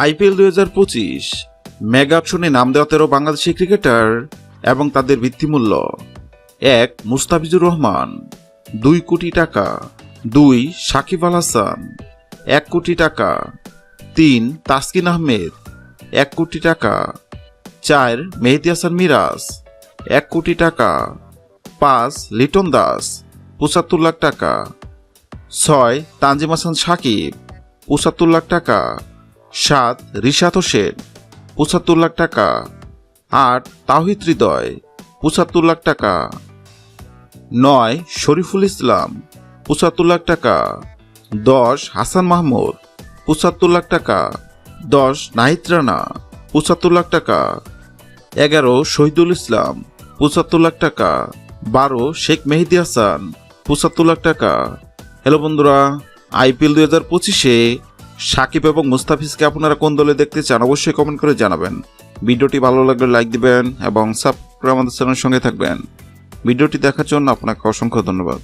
IPL 2025 mega অকশনে নাম দেওয়া 13 Bangladeshi cricketer এবং তাদের ভিত্তিমূল্য: 1. মুস্তাফিজুর রহমান 2 কোটি টাকা, 2. সাকিব আল হাসান 1 কোটি টাকা, 3. তাসকিন আহমেদ 1 কোটি টাকা, 4. মেহেদী হাসান মিরাজ 1 কোটি টাকা, 5. লিটন দাস 75 লাখ টাকা, 6. তানজিম হাসান সাকিব 75 লাখ টাকা, 7. রিশাদ হোসেন 75 লাখ টাকা, 8. তাওহিদ হৃদয় 75 লাখ টাকা, 9. শরীফুল ইসলাম 75 লাখ টাকা, 10. হাসান মাহমুদ 75 লাখ টাকা, 10. নাহিদ রানা 75 লাখ টাকা, 11. শহীদুল ইসলাম 75 লাখ টাকা, 12. শেখ মেহেদী হাসান 75 লাখ টাকা। হ্যালো বন্ধুরা, আইপিএল 2025-এ সাকিব এবং মুস্তাফিজকে আপনারা কোন দলে দেখতে চান অবশ্যই কমেন্ট করে জানাবেন। ভিডিওটি ভালো লাগলে লাইক দিবেন এবং সাবস্ক্রাইব আমাদের চ্যানেলের সঙ্গে থাকবেন। ভিডিওটি দেখার জন্য আপনাকে অসংখ্য ধন্যবাদ।